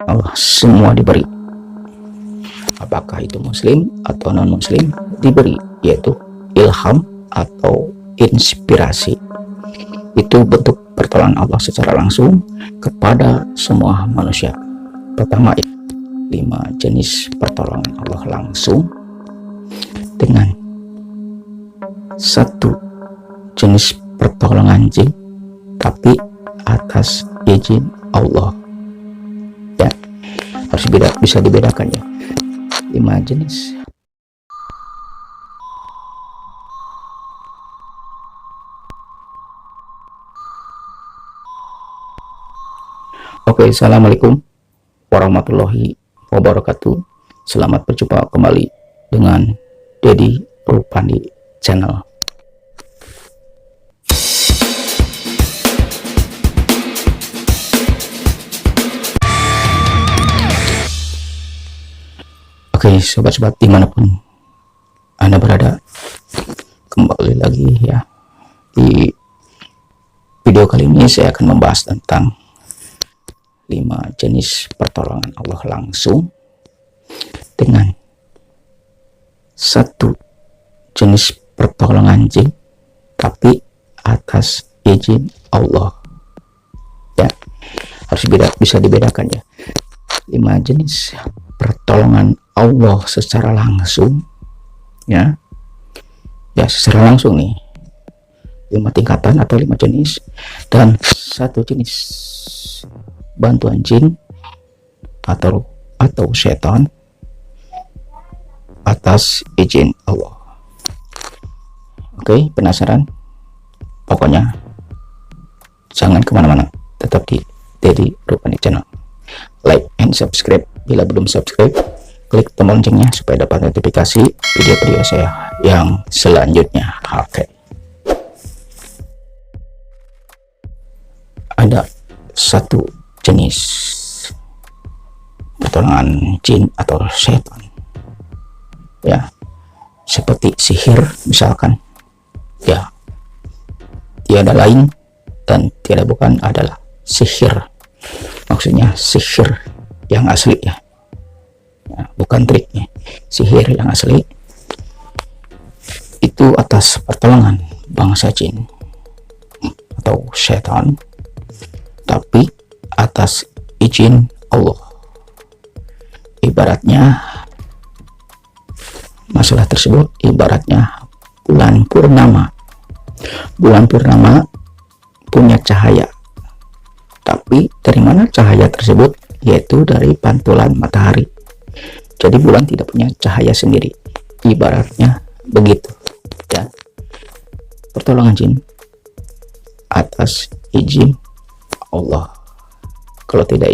Allah semua diberi. Apakah itu muslim atau non muslim, diberi, yaitu ilham atau inspirasi. Itu bentuk pertolongan Allah secara langsung kepada semua manusia. Pertama, 5 jenis pertolongan Allah langsung dengan 1 jenis pertolongan jin, tapi atas izin Allah. Ya, harus bisa dibedakan ya. 5 jenis. Oke, assalamualaikum warahmatullahi wabarakatuh. Selamat berjumpa kembali dengan Dedi Rupandi Channel. Oke, sobat-sobat dimanapun Anda berada, kembali lagi ya. Di video kali ini saya akan membahas tentang 5 jenis pertolongan Allah langsung dengan 1 jenis pertolongan jin, tapi atas izin Allah. Ya, harus bisa dibedakan ya. 5 jenis pertolongan Allah secara langsung ya secara langsung nih, 5 tingkatan atau 5 jenis, dan 1 jenis bantuan jin atau setan atas izin Allah. Oke, penasaran? Pokoknya jangan kemana-mana, tetap di Dedi Rupandi Channel. Like and subscribe bila belum subscribe, klik tombol loncengnya supaya dapat notifikasi video-video saya yang selanjutnya. Oke, ada 1 jenis pertolongan jin atau setan ya, seperti sihir misalkan ya. Tiada lain dan tiada bukan adalah sihir. Maksudnya sihir yang asli ya, bukan triknya. Sihir yang asli itu atas pertolongan bangsa jin atau setan, tapi atas izin Allah. Ibaratnya masalah tersebut ibaratnya bulan purnama. Bulan purnama punya cahaya, tapi dari mana cahaya tersebut? Yaitu dari pantulan matahari. Jadi bulan tidak punya cahaya sendiri, ibaratnya begitu ya. Pertolongan jin atas izin Allah. Kalau tidak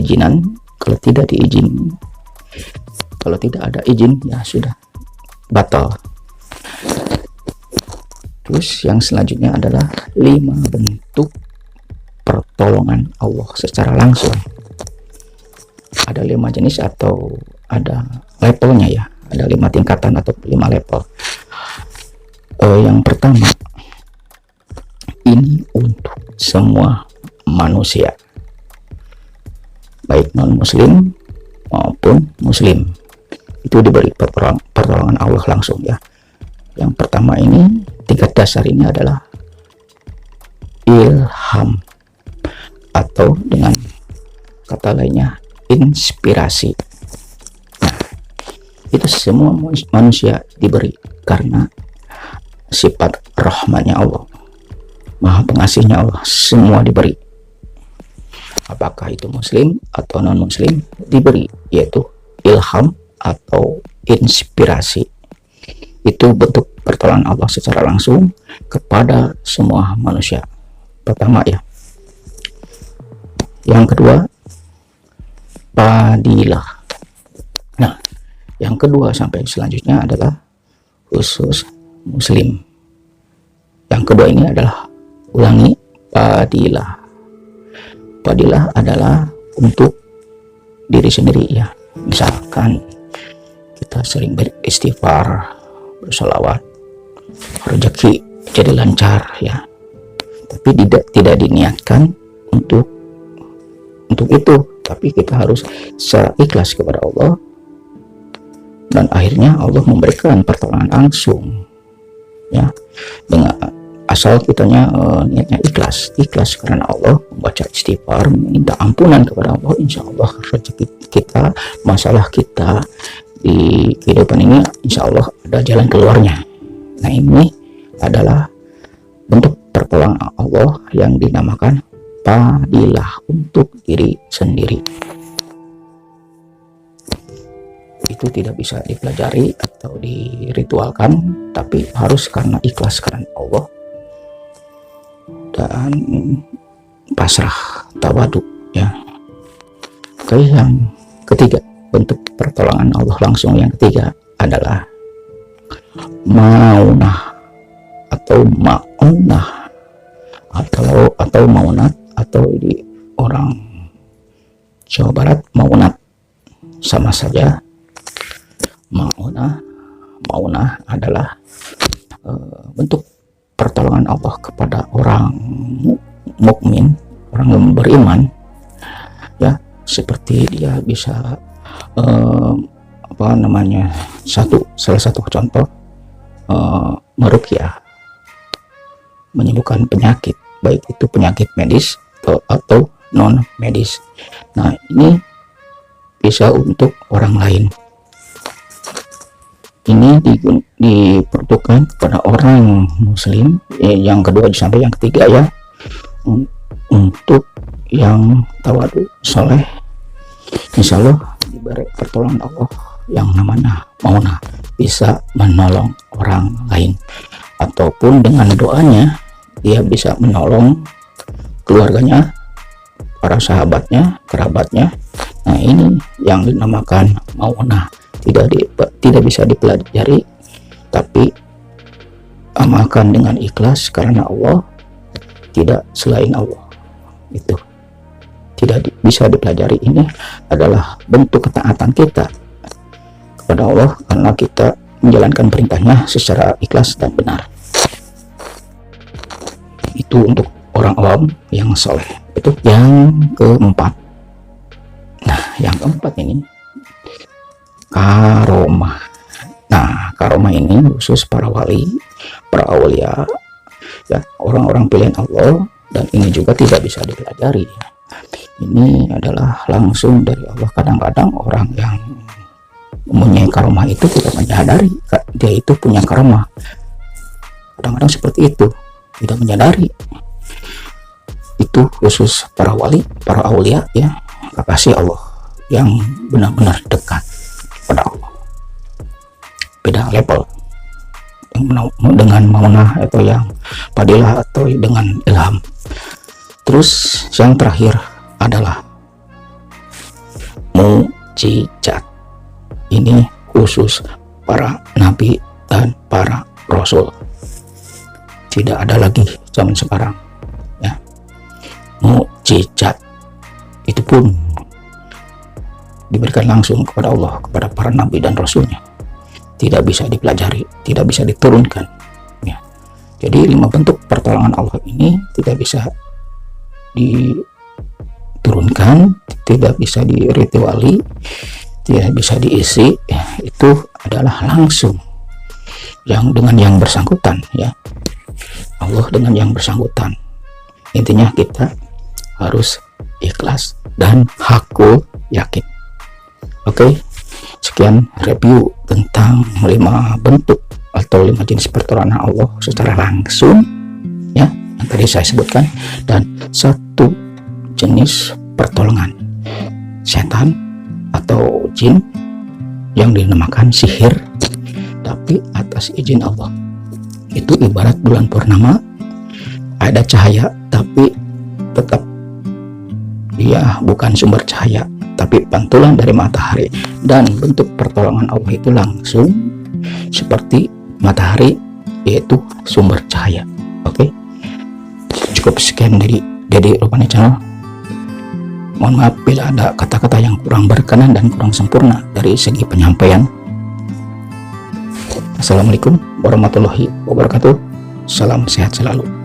ada izin ya sudah batal. Terus yang selanjutnya adalah 5 bentuk pertolongan Allah secara langsung. Ada 5 jenis atau ada levelnya ya, ada 5 tingkatan atau 5 level. Yang pertama, ini untuk semua manusia, baik non muslim maupun muslim, itu diberi pertolongan Allah langsung ya. Yang pertama ini, tingkat dasar ini adalah ilham atau dengan kata lainnya inspirasi. Nah, itu semua manusia diberi karena sifat rahmannya Allah, maha pengasihnya Allah, semua diberi. Apakah itu muslim atau non muslim, diberi, yaitu ilham atau inspirasi. Itu bentuk pertolongan Allah secara langsung kepada semua manusia. Pertama ya. Yang kedua, fadilah. Nah, yang kedua sampai selanjutnya adalah khusus muslim. Yang kedua ini adalah, ulangi, fadilah. Fadilah adalah untuk diri sendiri ya. Misalkan kita sering beristighfar, bersolawat, rezeki jadi lancar ya, tapi tidak diniatkan untuk itu, tapi kita harus secara ikhlas kepada Allah, dan akhirnya Allah memberikan pertolongan langsung ya, dengan asal kitanya niatnya ikhlas karena Allah, membaca istighfar, minta ampunan kepada Allah. Insya Allah rezeki kita, masalah kita di kehidupan ini insya Allah ada jalan keluarnya. Nah, ini adalah bentuk pertolongan Allah yang dinamakan fadilah untuk diri sendiri. Itu tidak bisa dipelajari atau diritualkan, tapi harus karena ikhlas karena Allah dan pasrah, tawadu ya. Oke, yang ketiga, bentuk pertolongan Allah langsung yang ketiga adalah maunah atau maunah atau maunat, atau di orang Jawa Barat maunat, sama saja. Maunah adalah bentuk pertolongan Allah kepada orang mukmin, orang yang beriman ya, seperti dia bisa salah satu contoh meruqyah, menyembuhkan penyakit, baik itu penyakit medis atau non medis. Nah, ini bisa untuk orang lain. Ini diperuntukkan kepada orang muslim yang kedua sampai yang ketiga ya, untuk yang tawadu soleh, insya Allah diberi pertolongan Allah yang namanya maunah, bisa menolong orang lain, ataupun dengan doanya dia bisa menolong keluarganya, para sahabatnya, kerabatnya. Nah, ini yang dinamakan maunah. Tidak bisa dipelajari, tapi amalkan dengan ikhlas karena Allah, tidak selain Allah. Itu tidak bisa dipelajari. Ini adalah bentuk ketaatan kita kepada Allah karena kita menjalankan perintahnya secara ikhlas dan benar. Itu untuk orang awam yang soleh. Itu yang keempat. Nah, yang keempat ini karomah. Nah, karomah ini khusus para wali, para aulia ya, orang-orang pilihan Allah, dan ini juga tidak bisa dipelajari. Ini adalah langsung dari Allah. Kadang-kadang orang yang mempunyai karomah itu tidak menyadari dia itu punya karomah. Kadang-kadang seperti itu, tidak menyadari. Itu khusus para wali, para aulia ya, kekasih Allah yang benar-benar dekat pada Allah. Beda level dengan maunah atau yang fadilah atau dengan ilham. Terus yang terakhir adalah mukjizat. Ini khusus para nabi dan para rasul. Tidak ada lagi zaman sekarang ya. Mukjizat itu pun diberikan langsung kepada Allah, kepada para nabi dan rasulnya. Tidak bisa dipelajari, tidak bisa diturunkan ya. Jadi 5 bentuk pertolongan Allah ini tidak bisa diturunkan, tidak bisa dirituali, tidak bisa diisi ya. Itu adalah langsung yang dengan yang bersangkutan ya, Allah dengan yang bersangkutan. Intinya kita harus ikhlas dan hakul yakin. Oke, sekian review tentang 5 bentuk atau 5 jenis pertolongan Allah secara langsung ya, yang tadi saya sebutkan, dan 1 jenis pertolongan setan atau jin yang dinamakan sihir, tapi atas izin Allah. Itu ibarat bulan purnama, ada cahaya tapi tetap dia bukan sumber cahaya, tapi pantulan dari matahari, dan bentuk pertolongan Allah itu langsung seperti matahari, yaitu sumber cahaya. Oke, cukup sekian dari Dede Rupani Channel. Mohon maaf bila ada kata-kata yang kurang berkenan dan kurang sempurna dari segi penyampaian. Assalamualaikum warahmatullahi wabarakatuh. Salam sehat selalu.